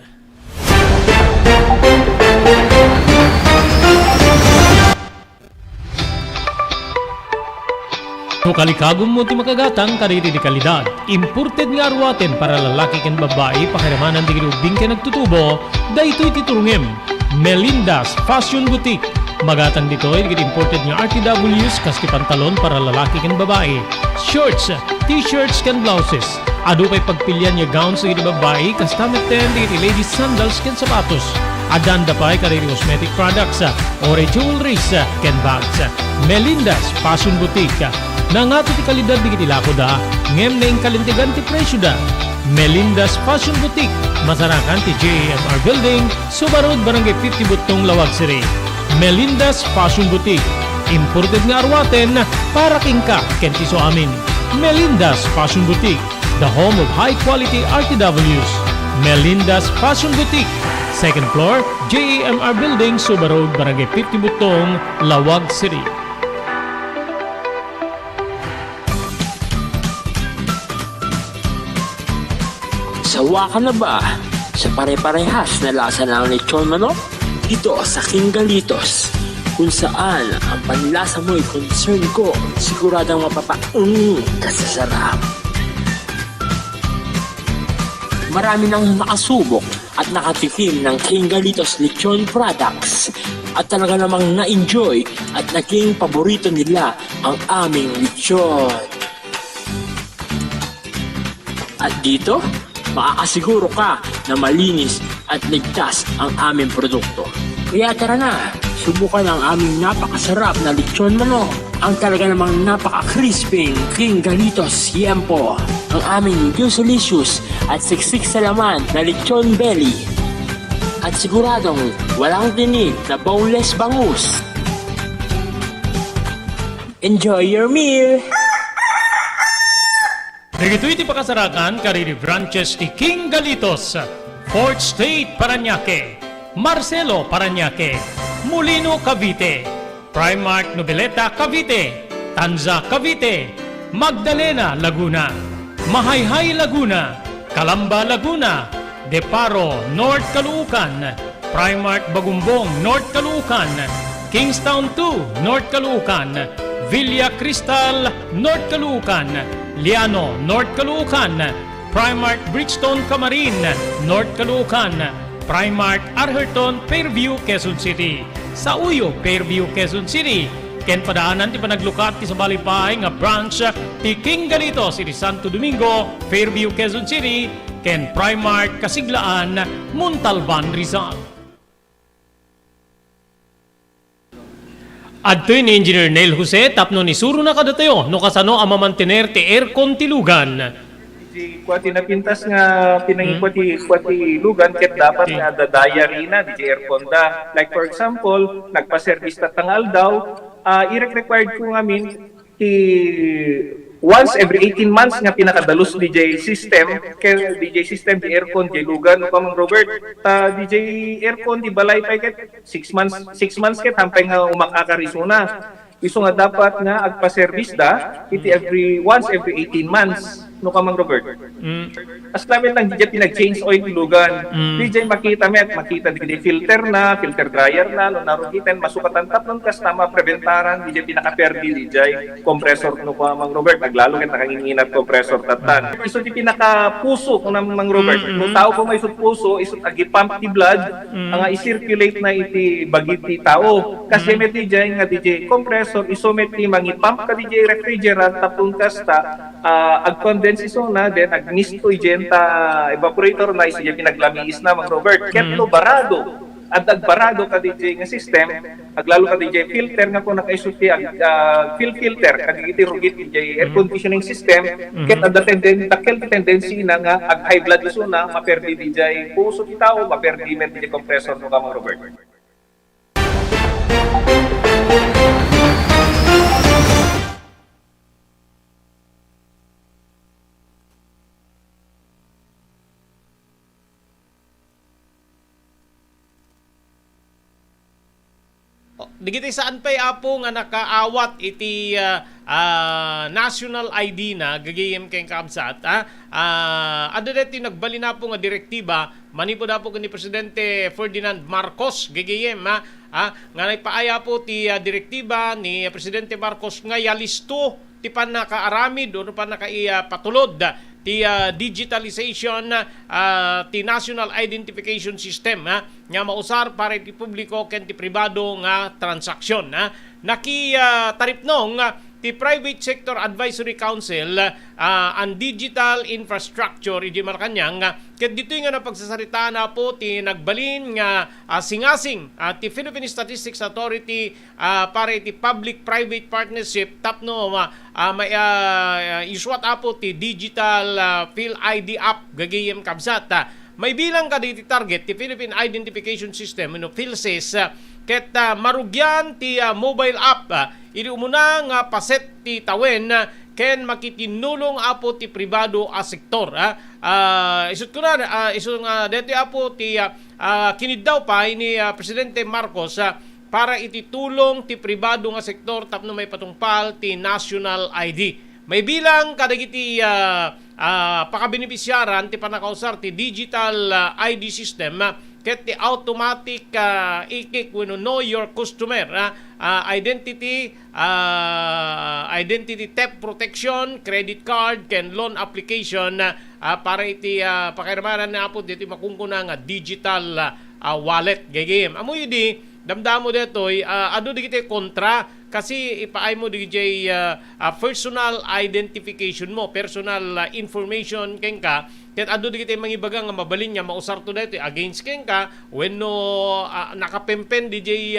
No kalikagom mo ti makagatang kaditi di kalidad. Imported nga arwaten para lalaki ken babae pakiramanan di ubing ken nagtutubo daytoy ti turungem. Melinda's Fashion Boutique. Magatang dito ay imported nga RTWs kaski pantalon para lalaki ken babae, shorts, t-shirts ken blouses. Adu pay pagpilyan nga gowns sa babae kastamit ten digiti ladies sandals ken sapatos. Adanda pay kaditi cosmetic products or jewelries ken bags. Melinda's Fashion Boutique. Nangato ti kalidad digiti lakoda, ngem na inkalintigan ti presyo da. Melinda's Fashion Boutique, masarakan ti JMR Building, Subarod, Barangay 50 Butong, Lawag City. Melinda's Fashion Boutique, imported nga arwaten para kingka kentiso amin. Melinda's Fashion Boutique, the home of high-quality RTWs. Melinda's Fashion Boutique, second floor, JMR Building, Subarod, Barangay 50 Butong, Lawag City. Sawa ka na ba sa pare-parehas na lasa ng lechon manok dito sa King Galitos, kung saan ang panlasa mo'y concern ko, siguradang kasasarap. Marami nang nakasubok at nakatikim ng King Galitos lechon products at talaga namang na-enjoy at naging paborito nila ang aming lechon. At dito, makakasiguro ka na malinis at ligtas ang aming produkto. Kaya tara na, subukan ang aming napakasarap na lechon manok. Ang talaga namang napaka-crisping King Galitos Yempo. Ang aming delicious at siksik sa laman na lechon belly. At siguradong walang tinig na boneless bangus. Enjoy your meal! Nagito iti pakasarakan kariri branches ti King Galitos, Fort State, Parañaque, Marcelo, Parañaque, Molino, Cavite, Primark, Noveleta, Cavite, Tanza, Cavite, Magdalena, Laguna, Mahayhay, Laguna, Calamba, Laguna, Deparo, North Caloocan, Primark, Bagumbong, North Caloocan, Kingstown 2, North Caloocan, Villa Cristal, North Caloocan, Liano, North Caloocan, Primark Bridgestone Camarin, North Caloocan, Primark Arherton, Fairview, Quezon City. Sa Uyo, Fairview, Quezon City. Ken padaanan ti panaglukat ti sa balipay nga branch ti King Galitos iti Santo Domingo, Fairview, Quezon City. Ken Primark Kasiglaan, Montalban, Rizal. Adtoy ni Engineer Neil Jose, tapno ni Suro na kadatayo, no kasano ang mamantener ti aircon ti lugan. Di kwati napintas nga kwati lugan ket dapat nga dadaya rina di aircon da. Like for example, nagpa-service ta tangal daw, i-required ko ngamin ti once every 18 months nga pinakadalos DJ system kay DJ system di aircon di lugan no kamang Robert DJ aircon di balay pa ket 6 months ket hampay nga umakakarisuna iso nga dapat nga agpa-service da iti once every 18 months no kamang Robert. As namin lang DJ pinag-change oil ti lugan. DJ makita di filter dryer na no narugitan masukatan tapnon kas tama preventaran DJ pinaka-perdi DJ compressor no kamang Robert naglalo ket nakanginginat compressor tatan. Iso ti pinaka-puso no namang Robert. No tao ko may isut puso isut agi-pump ti blood nga i-circulate na iti bagit ti tao. Kasi met DJ nga DJ compressor iso met ti mangi-pump ka DJ refrigerant tapon kasta ag-condense iso na then ag-mist to igenta evaporator na isya pinaglamiis na mang Robert ketlo barado at agbarado ka DJ nga system aglalo ka DJ filter nga ko nakaisuti filter kaditi rugit DJ air conditioning system ket at tendency na nga ag high blood iso na maperdi DJ puso ti tao maperdi met DJ compressor no ka mang Robert. Digiti saan pa'y apo nga nakaawat iti national ID na gagayem keng kabsat ada deti nagbali na po nga direktiba manipo na po ni Presidente Ferdinand Marcos gagayem nga nagpaaya po ti direktiba ni Presidente Marcos nga yalisto ti panakaaramid o panakaipatulod ti digitalization ti National Identification System nga mausar para ti publiko ken ti pribado nga transaksyon taripnong ti Private Sector Advisory Council and Digital Infrastructure iti Malacañang ket ditoy nga napagsasarita na po ti nagbalin nga singasing ti Philippine Statistics Authority para iti public-private partnership tapno may iswat apo ti digital PhilID app gagayem kabsat may bilang ka diti target ti Philippine Identification System no PhilSys ket marugyan ti mobile app ili umuna nga paset ti tawen ken makitinulong apo ti pribado a sektor isut ko na isut nga deti apo ti kinid daw pa ni Presidente Marcos para ititulong ti pribado nga sektor tapno may patungpal ti national ID may bilang kadagiti pakabenepisyaran ti panakausar ti digital ID system ket ti automatic ikik when know your customer identity theft protection, credit card ken loan application para iti pakirmanan na po dito makungkuna nga digital wallet gagayem. Amo yun damdamo detoy adu digiti kontra kasi ipaay mo digiti personal identification mo, personal information kenka ket adu digiti mangibaga nga mabalin nya mausar to detoy against kenka wenno nakapempen digiti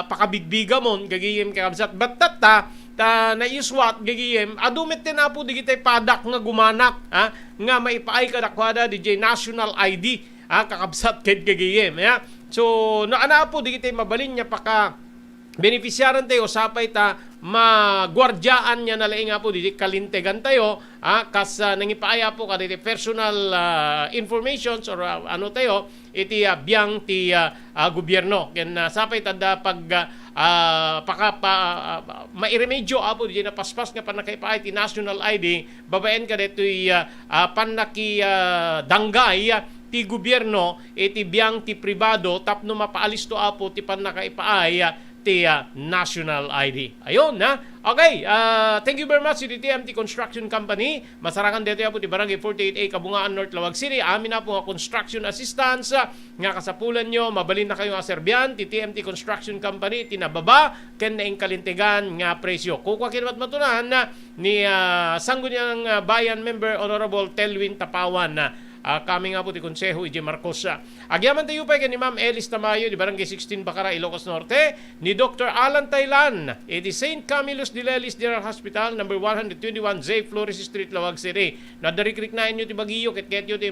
pakabigbiga mon gagiyem kakabsat battata ta naiswat gagiyem adu met na po digiti padak nga gumanak nga maipaay kadakwada digiti national ID kakabsat ket gagiyem so naana po di kita mabalin niya paka benepisyaran tayo sapay ta magwardyaan niya na laing nga po di kalintegan tayo kas nangipaaya po kada personal informations or ano tayo iti biyang ti gobyerno ken sapay ta pag mairemedyo apo di na paspas nga panakaipaay ti national ID babaen ka detoy panaki danggay ti gobyerno iti biyang ti pribado tapno mapaalis to apo ti panakaipaay ti national ID. Ayun Okay, thank you very much to the TMT Construction Company. Masarangan dito po ti Barangay 48A Kabungaan North Lawag City. Amin na po nga construction assistance nga kasapulan nyo. Mabalin na kayo nga Serbian. Ti TMT Construction Company tinababa ken naing kalintigan nga presyo. Kukwakin matunan ni Sangguniang Bayan Member Honorable Telwin Tapawan kami nga po ti Konseho E.J. Marcos. Agyaman tayo pa ni Ma'am Elis Tamayo di Barangay 16 Bacara, Ilocos Norte, ni Dr. Alan Taylan di St. Camillus de Lelis General Hospital, number 121 J. Flores Street, Lawag City. Nadarikrik na inyo ti Bagiyo, ket yun ti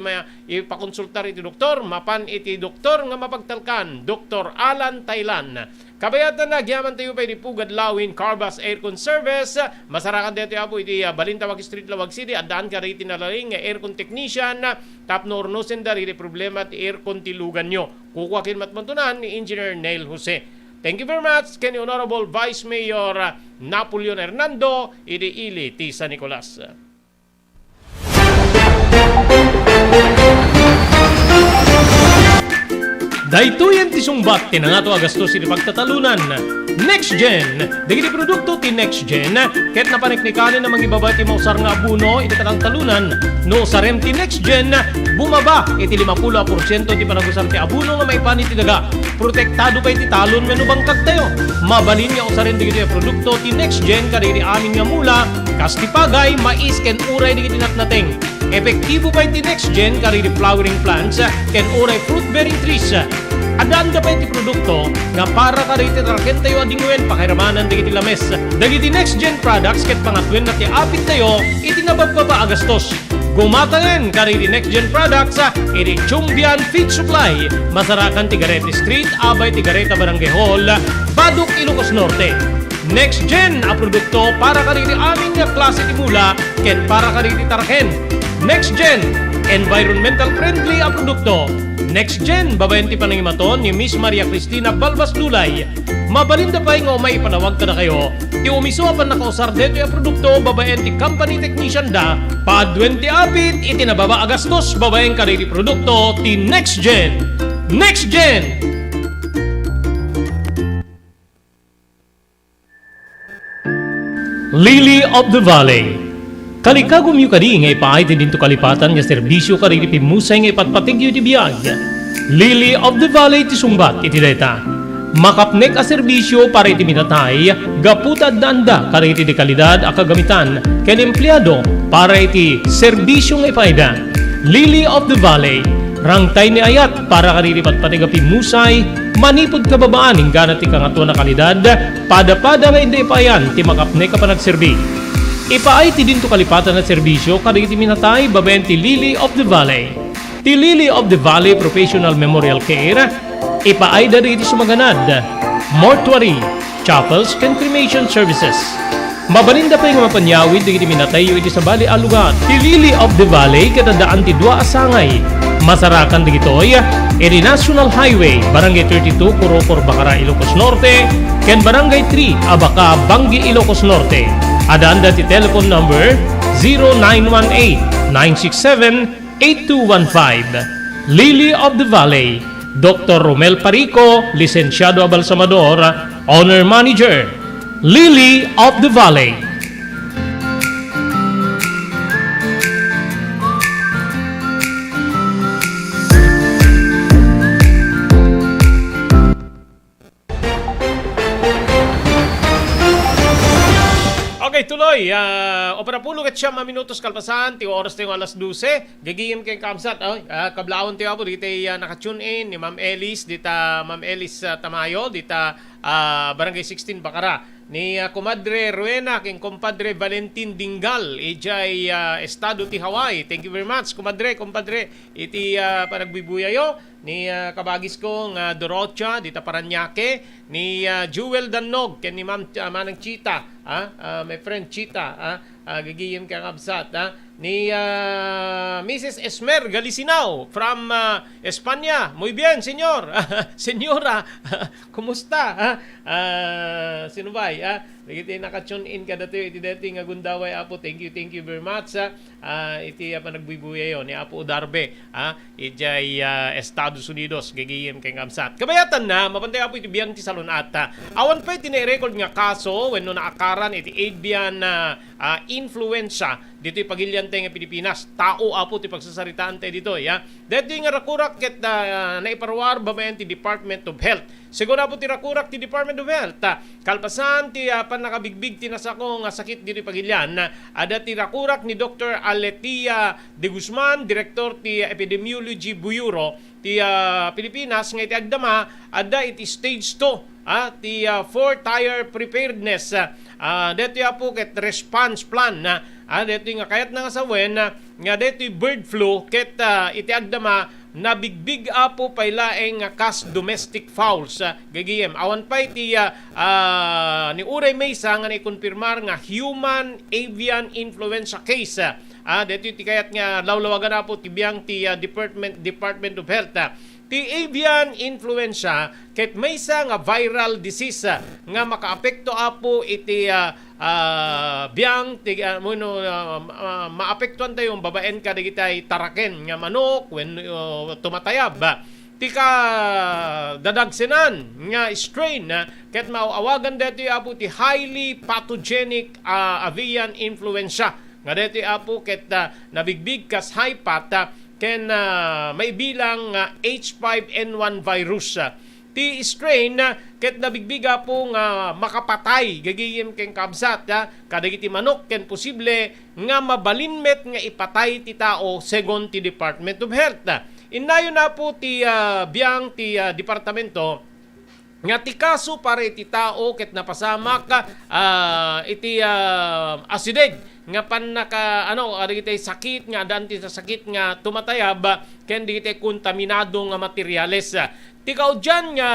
ipakonsultar iti doktor, mapan iti doktor nga mapagtalkan, Dr. Alan Taylan. Kabayatan na, gyaman tayo pa Pugad Lawin Carbas Aircon Service. Masarakan dito po iti Balintawag Street, Lawag City. At daan ka riti nalaring aircon technician. Tapno ornosen da riti problema ti aircon tilugan nyo. Kukwakin matmantunan ni Engineer Neil Jose. Thank you very much kay Honorable Vice Mayor Napoleon Hernando iti Ili ti San Nicolas. Daytoyan ti sungbat tinangato agastos iti pagtatalunan. Next Gen, dagiti produkto ti Next Gen, ket napaniknikanin na mangibaba ti mausar nga abuno iti katang talunan. No sarem ti Next Gen, bumaba iti 50% ti panagusar ti abuno nga maipani ti daga. Protektado pa iti talon menu bangkag tayo. Mabalin nga usaren dagiti produkto ti Next Gen kadagiti amin nga mula, kas ti pagay, mais ken uray dagiti natnateng. Epektibo pa iti Next Gen kadagiti flowering plants ken uray fruit bearing trees. Adaan ka pa iti produkto nga para ka riti traken tayo adingwen pakiramanan dagiti lames. Dagiti Next Gen products ket pangatwen na ti apit tayo iti nabababa agastos. Gumatangen ka riti Next Gen products iti Chumbian Feed Supply. Masarakan ti Garete Street, abay ti Gareta Barangay Hall, Baduk, Ilocos Norte. Next Gen a produkto para ka riti aming nga klase ti mula ken para ka riti tarken. Next Gen, environmental friendly a produkto. Next Gen, babayan ti panangimaton ni Miss Maria Cristina Balbas Lulay. Mabalinda pa nga may panawag ka na kayo. Ti umiso pa nakausar dito yung produkto, babayan ti company technician da. Padwen ti apit, iti nababa agastos, babayan ka rin ti produkto, ti Next Gen. Next Gen! Lily of the Valley. Kalikagum yu kadi ngay paay ti dinto kalipatan nga serbisyo kadi ti pimusay ngay patpatigyo ti biyag. Lily of the Valley ti sungbat iti deta. Makapnek a serbisyo para iti minatay, gaputad danda kadi iti dekalidad a kagamitan ken empleyado para iti serbisyo ngay paida. Lily of the Valley, rangtay ni ayat para kadi iti patpatiga pimusay, manipod kababaan ingganat ti kangato na kalidad, pada-pada nga hindi payan ti makapnek a panagserbi. Ipaay ti dinto kalipatan na serbisyo kada iti minatay babayan ti Lily of the Valley. Ti Lily of the Valley Professional Memorial Care, ipaay dari iti sumaganad, mortuary, chapels, and cremation services. Mabalinda pa yung mapanyawid iti minatay yu iti sa bali alugat. Ti Lily of the Valley katadaan ti dua asangay. Masarakan digitoy, iti National Highway, Barangay 32, Kurokor, Bacara, Ilocos Norte, ken Barangay 3, Abaca, Bangi, Ilocos Norte. Adaan dati telephone number 0918-967-8215. Lily of the Valley, Dr. Romel Parico, Licenciado Abalsamador, Owner Manager, Lily of the Valley. Okay, tuloy. Opera pulo ket siyam minutos kalpasan, ti oras tayo alas 12. Gagiyim kay Kamsat. Kablaon tayo po, dito naka-tune in ni Ma'am Ellis, dita Ma'am Ellis Tamayo, dita Barangay 16 Bacara. Ni Comadre Ruena, king Compadre Valentin Dingal, ijay Estado ti Hawaii. Thank you very much, Compadre. Iti panagbibuyayo. Ni kabagis ko nga Dorocha, dita Paranaque. Ni Jewel Danog, ken ni Ma'am Manang Chita. My friend Chita, gagiyim kang absat. Ni Mrs. Esmer Galisinao from Espanya. Muy bien, señor. Senyora, kumusta? Sino ba? Iti naka-tune in ka dato iti dating agundaway Apo. Thank you very much. Iti panagbibuya yon ni Apo Udarbe. Ijay Estados Unidos gagiyim kang absat. Kabayatan na mapantay Apo iti biyang ti salonata. Awan pa iti record nga kaso wenno naakaran iti avian influenza dito pagilyan tayo nga Pilipinas. Tao Apo ti pagsasaritaan tayo dito. Dito nga rakurak ket naiparwar bamayan ti Department of Health. Siguro po ti rakurak ti Department of Health. Kalpasan ti nakabigbig tinasako nga sakit dito pagilyan. Ada ti rakurak ni Dr. Aletia de Guzman, Director ti Epidemiology Bureau ti Pilipinas nga iti agdama ada iti stage 2 ti 4-tier preparedness. Dito po ket response plan dito nga kayat nga sawen nga dito bird flu ket iti agdama nabigbig apo paylaeng kas domestic fowls. Gagiyem awan pa iti ni Uray Mesa nga ni-confirmar nga human avian influenza case. Dito iti kayat nga lawlawagan apo ti biyang ti Department of Health. Ti avian influenza ket maysa nga viral disease nga makaapekto apo iti biyang maapektuhan tayo yung babaen ka digitay taraken nga manok when tumatayab tika dadagsenan nga strain ket mauawagan dito apo ti highly pathogenic avian influenza nga dito apo ket nabigbig kas hypat ken may bilang H5N1 virus. Ti strain ket nabigbiga po nga makapatay gagiyem ken kabsat kadagiti manok ken posible nga mabalinmet nga ipatay ti tao segon ti Department of Health. Innayon na po ti biyang ti departamento nga ti kaso para iti tao ket napasamak iti asideg nga panaka digitay sakit nga danti sa sakit nga tumatayab ken digitay kontaminado nga materyales. Tikaw dyan nga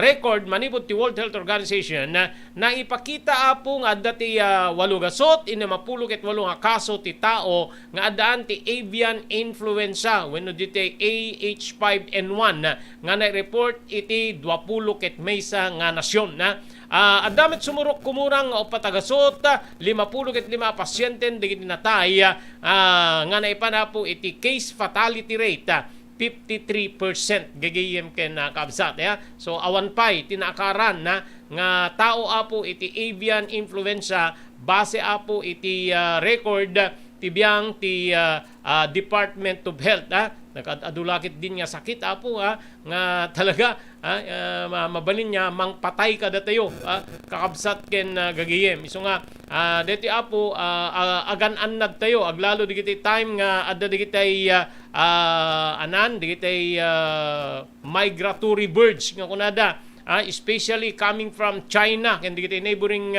record manipot ti World Health Organization na ipakita apo nga dati 8 gasot inamapulo ket 8 nga kaso ti tao nga adaan ti avian influenza wenno diti AH5N1 nga na-report iti 20 ket maysa nga nasyon adamit sumurok kumurang o patagasot 50 ket 5 pasyente digiti natay nga naipanapo iti case fatality rate 53% gagayem ken kabsat so awan pay tinakaran nga tao apo iti avian influenza base apo iti record ti biyang ti Department of Health nakadulakit din nga sakit apo nga talaga mabalin niya mangpatay kada tayo kakabsat ken gagayem iso nga deti apo agan-annad tayo aglalo digiti time nga adda digitay digitay migratory birds nga kunada especially coming from China ken digiti neighboring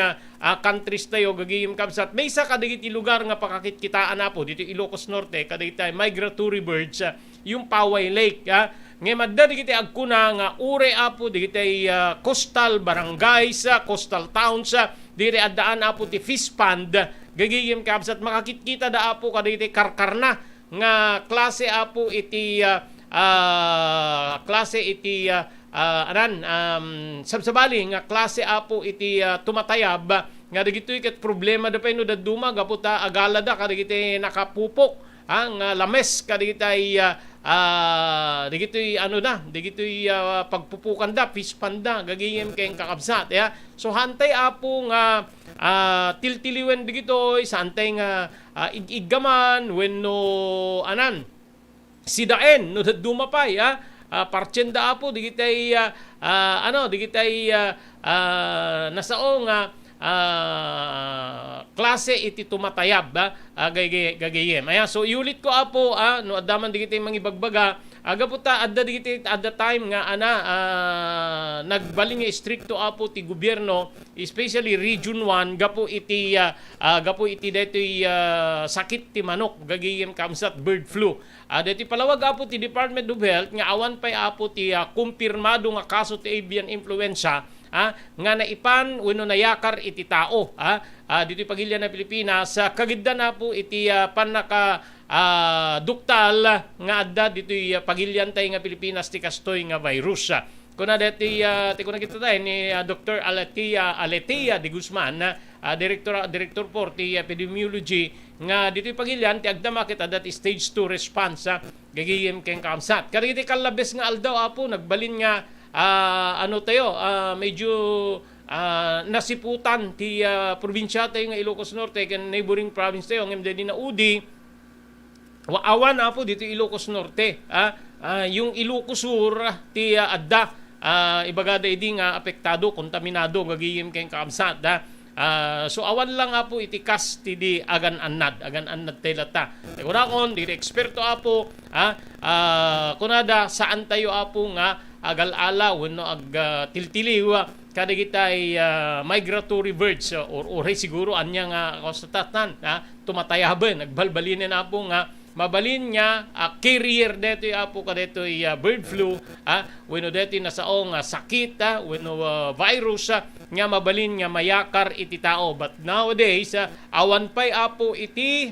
countries tayo gagayem kabsat may isa kadigiti lugar nga pakakitkitaan apo dito Ilocos Norte kadigiti migratory birds yung Poway Lake nga madda digiti agkuna nga ure apo digiti coastal barangays coastal towns diri addaan apo ti fish pond gagayem kabsat makakitkita da apo kadigiti karkarna nga klase apo iti sabsabali nga klase apo iti tumatayab nga digitoy ket problema da pay no daduma gaputa agala da kadigiti nakapupok ang lames kadigitay digitoy digitoy pagpupukan da pispanda gagiyem kay kakabsat ya. So hantay apo nga tiltiliwen digitoy sa hantay nga iggaman wenno anan sidaen no dadumapay partsenda apo digitay digitay nasaong klase iti tumatayab gagayem. So iulit ko apo no adaman digitay mangibagbaga agaputa adda digitay at the time nga nagbaling nga stricto apo ti gobyerno especially region 1 gapo iti detoy sakit ti manok gagayem kamsat bird flu. Deti palawag apo ti Department of Health nga awan pay apo ti kumpirmado nga kaso ti avian influenza nga naipan wenno nayakar iti tao dito pagilya na Pilipinas kagidda na po iti panaka duktal nga adda dito pagilyan tay nga Pilipinas ti kastoy nga virus. Kuna deti kuna kita tay ni Dr. Aletia de Guzman director for ti epidemiology nga dito pagilyan ti agdama kita dati stage 2 response gagiyem ken kamsat kadagiti kalabes nga aldaw apo nagbalin nga medyo nasiputan ti probinsya tayo nga Ilocos Norte ken neighboring province tayo ngem dedi na udi awan apo dito Ilocos Norte yung Ilocos Sur ti adda ibagada idi nga apektado kontaminado gagiyem ken kamsat so awan lang apo iti kas ti di agan annad telata kunakon di eksperto apo kunada saan tayo apo nga agal-ala wenno tiltiliw kadigitay migratory birds or siguro anya nga konstatatan tumatayaben nagbalbalinen apo nga mabalin nga carrier detoy apo kadetoy bird flu wenno detoy nasaong sakit wenno virus nga mabalin nga mayakar iti tao. But nowadays awan pay apo iti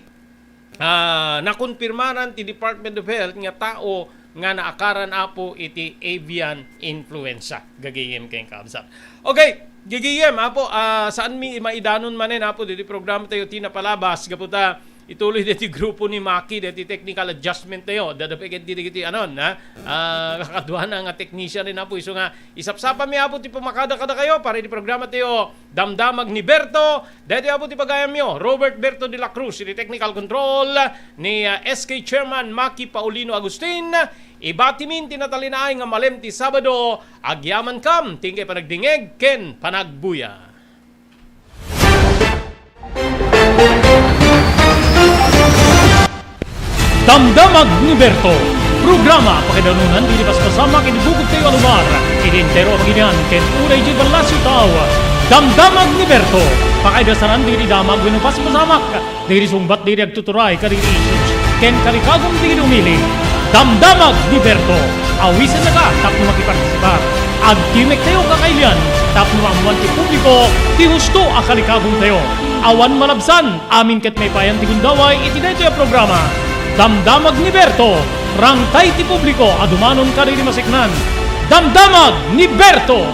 nakonfirmaran ti Department of Health nga tao nga naakaran apo iti avian influenza gagayem kay kabsat. Okay, gigiyem apo saan mi maidanon manen apo diti programa tayo tinapalabas gaputa ituloy diti grupo ni Maki diti technical adjustment tayo dadapeket diti anon kakadwa na nga technician rin apo iso nga isapsapa mi apo ti pumakada kada kayo para di programa tayo damdamag ni Berto dati apo ti pagayam yo Robert Berto de la Cruz di technical control ni SK Chairman Maki Paulino Agustin ibatimin tinatalinaay nga malem ti Sabado agyaman kam tingkay panagdingeg ken panagbuya. Damdamag ni Berto, programa pakidanunan dilipas kasama kinibugod kayo alubar, inintero ang ginyan, ken unay di balasyo tao. Damdamag ni Berto, pakaidasaran diri damag winupas pasamak, diri sumbat diri agtuturay kadiri issues, ken kalikagong diri umili. Damdamag ni Berto, awisan na ka, tapno makipartisipa. Agkimek tayo kakailian, tapno maamuan ti publiko, ti husto akalikagong tayo. Awan malabsan, amin ket may payan ti gundaway, itinay yung programa. Damdamag ni Berto, rangkay ti publiko, adumanon ka rin masiknan. Damdamag ni Berto!